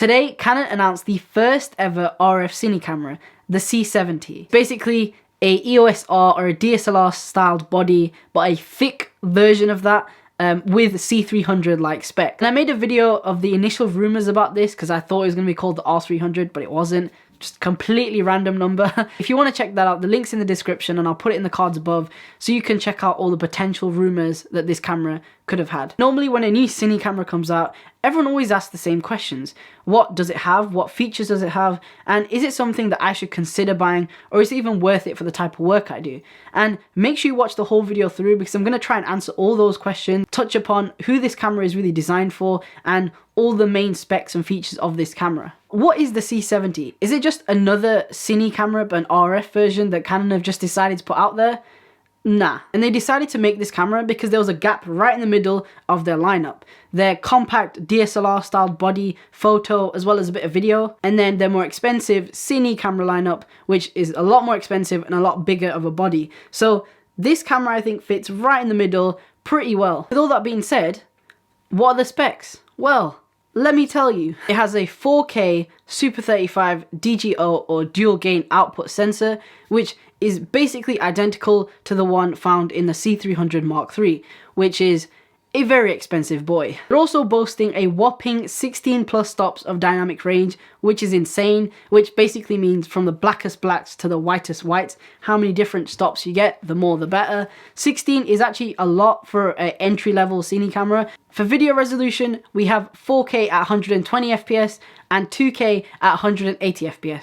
Today, Canon announced the first ever RF Cine camera, the C70. Basically, a EOS R or a DSLR styled body, but a thick version of that with C300 like spec. And I made a video of the initial rumors about this because I thought it was going to be called the R300, but it wasn't. Just completely random number. If you want to check that out, the link's in the description and I'll put it in the cards above so you can check out all the potential rumors that this camera could have had. Normally when a new Cine camera comes out, everyone always asks the same questions. What does it have? What features does it have? And is it something that I should consider buying, or is it even worth it for the type of work I do? And make sure you watch the whole video through because I'm going to try and answer all those questions, touch upon who this camera is really designed for, and all the main specs and features of this camera. What is the C70? Is it just another Cine camera but an RF version that Canon have just decided to put out there? Nah. And they decided to make this camera because there was a gap right in the middle of their lineup. Their compact DSLR styled body, photo, as well as a bit of video, and then their more expensive Cine camera lineup, which is a lot more expensive and a lot bigger of a body. So this camera I think fits right in the middle pretty well. With all that being said, what are the specs? Well, let me tell you, it has a 4K Super 35 DGO or dual gain output sensor, which is basically identical to the one found in the C300 Mark III, which is a very expensive boy. They're also boasting a whopping 16 plus stops of dynamic range, which is insane, which basically means from the blackest blacks to the whitest whites, how many different stops you get, the more the better. 16 is actually a lot for an entry-level Cine camera. For video resolution, we have 4K at 120 FPS and 2K at 180 FPS.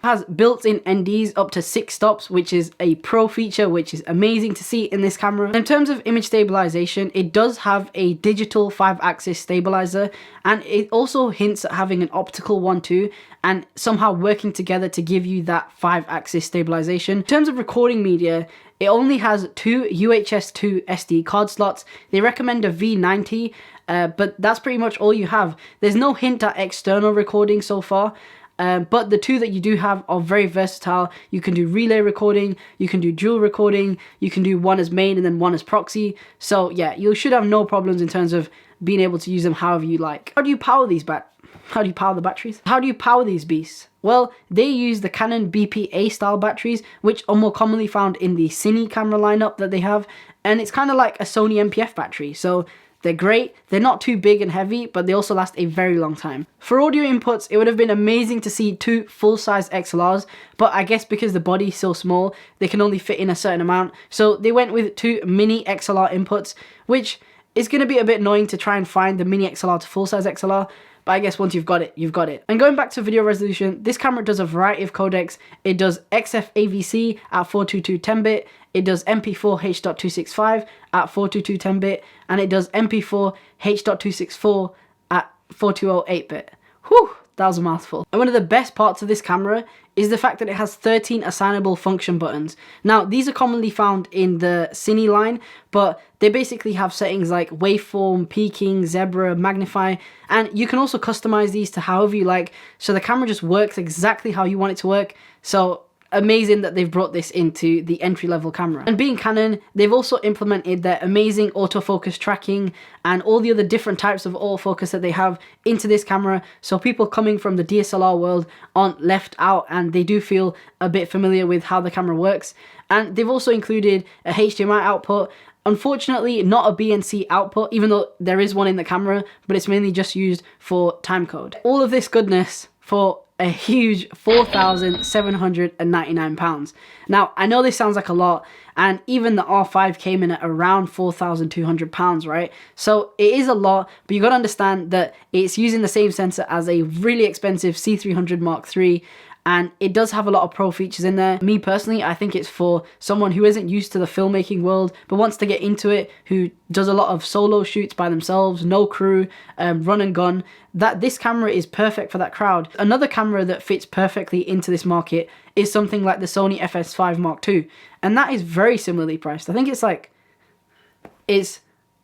Has built-in NDs up to 6 stops, which is a pro feature, which is amazing to see in this camera. In terms of image stabilization, it does have a digital 5-axis stabilizer, and it also hints at having an optical one too, and somehow working together to give you that 5-axis stabilization. In terms of recording media, it only has 2 UHS-2 SD card slots. They recommend a V90, but that's pretty much all you have. There's no hint at external recording so far. But the 2 that you do have are very versatile. You can do relay recording, you can do dual recording, you can do one as main and then one as proxy. So yeah, you should have no problems in terms of being able to use them however you like. How do you power these How do you power the batteries? How do you power these beasts? Well, they use the Canon BPA style batteries, which are more commonly found in the Cine camera lineup that they have, and it's kind of like a Sony MPF battery. So they're great, they're not too big and heavy, but they also last a very long time. For audio inputs, it would have been amazing to see 2 full-size XLRs, but I guess because the body is so small, they can only fit in a certain amount. So they went with 2 mini XLR inputs, which is going to be a bit annoying to try and find the mini XLR to full-size XLR, but I guess once you've got it, you've got it. And going back to video resolution, this camera does a variety of codecs. It does XF-AVC at 422 10-bit, it does MP4 H.265 at 422 10-bit, and it does MP4 H.264 at 420 8-bit. Whew, that was a mouthful. And one of the best parts of this camera is the fact that it has 13 assignable function buttons. Now, these are commonly found in the Cine line, but they basically have settings like waveform, peaking, zebra, magnify, and you can also customize these to however you like, so the camera just works exactly how you want it to work. So amazing that they've brought this into the entry-level camera. And being Canon, they've also implemented their amazing autofocus tracking and all the other different types of autofocus that they have into this camera, so people coming from the DSLR world aren't left out and they do feel a bit familiar with how the camera works. And they've also included a HDMI output. Unfortunately, not a BNC output, even though there is one in the camera, but it's mainly just used for timecode. All of this goodness for a huge £4,799. Now, I know this sounds like a lot, and even the R5 came in at around £4,200, right? So it is a lot, but you got to understand that it's using the same sensor as a really expensive C300 Mark III, and it does have a lot of pro features in there. Me personally, I think it's for someone who isn't used to the filmmaking world but wants to get into it, who does a lot of solo shoots by themselves, no crew, run and gun. That this camera is perfect for that crowd. Another camera that fits perfectly into this market is something like the Sony FS5 Mark II, and that is very similarly priced. I think it's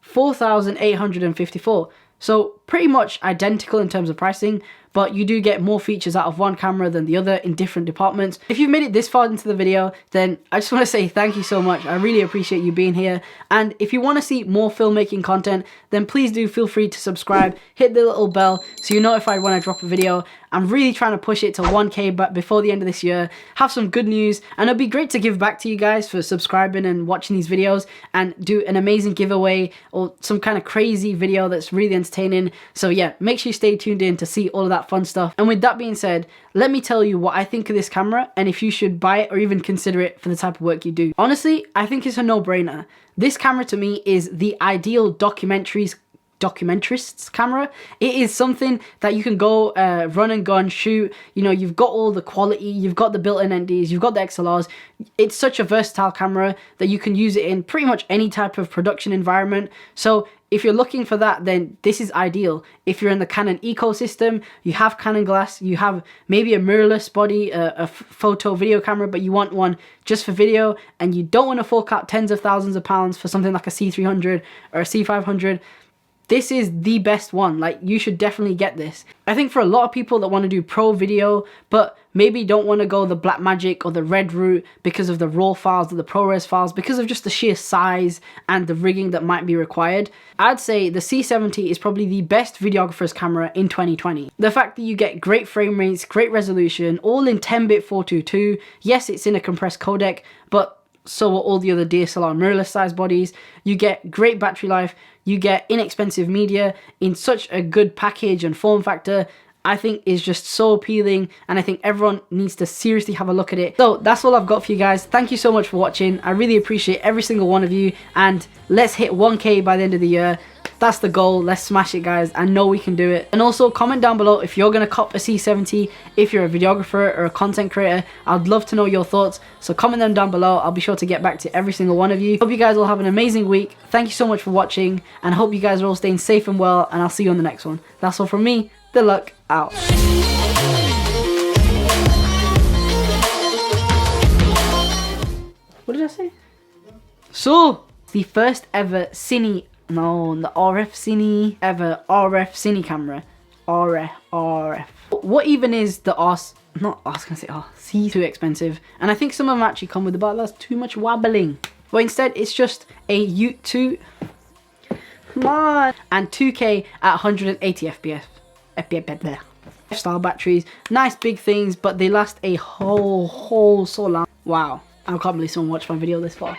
$4,854. So pretty much identical in terms of pricing, but you do get more features out of one camera than the other in different departments. If you've made it this far into the video, then I just want to say thank you so much. I really appreciate you being here. And if you want to see more filmmaking content, then please do feel free to subscribe, hit the little bell so you're notified when I drop a video. I'm really trying to push it to 1K but before the end of this year, have some good news, and it'll be great to give back to you guys for subscribing and watching these videos, and do an amazing giveaway or some kind of crazy video that's really entertaining. So yeah, make sure you stay tuned in to see all of that fun stuff. And with that being said, let me tell you what I think of this camera and if you should buy it or even consider it for the type of work you do. Honestly, I think it's a no-brainer. This camera to me is the ideal documentarist's camera. It is something that you can go run and gun, shoot. You know, you've got all the quality, you've got the built-in NDs, you've got the XLRs. It's such a versatile camera that you can use it in pretty much any type of production environment. So if you're looking for that, then this is ideal. If you're in the Canon ecosystem, you have Canon glass, you have maybe a mirrorless body, a photo video camera, but you want one just for video, and you don't want to fork out tens of thousands of pounds for something like a C300 or a C500, this is the best one. Like, you should definitely get this. I think for a lot of people that want to do pro video, but maybe don't want to go the Blackmagic or the Red route because of the RAW files or the ProRes files, because of just the sheer size and the rigging that might be required, I'd say the C70 is probably the best videographer's camera in 2020. The fact that you get great frame rates, great resolution, all in 10-bit 422. Yes, it's in a compressed codec, but so are all the other DSLR mirrorless size bodies. You get great battery life, you get inexpensive media in such a good package and form factor. I think is just so appealing, and I think everyone needs to seriously have a look at it. So that's all I've got for you guys. Thank you so much for watching. I really appreciate every single one of you, and let's hit 1K by the end of the year. That's the goal. Let's smash it, guys. I know we can do it. And also comment down below if you're going to cop a C70, if you're a videographer or a content creator. I'd love to know your thoughts. So comment them down below. I'll be sure to get back to every single one of you. Hope you guys all have an amazing week. Thank you so much for watching, and I hope you guys are all staying safe and well, and I'll see you on the next one. That's all from me. Tilak out. What did I say? So, the first ever Cine, no, the RF Cine, ever RF Cine camera. RF. What even is the RC? Not, I was gonna say, C too expensive. And I think some of them actually come with the bar. That's too much wobbling. But instead, it's just a U2. Come on. And 2K at 180 FPS. Style batteries, nice big things, but they last a whole so long. Wow, I can't believe someone watched my video this far.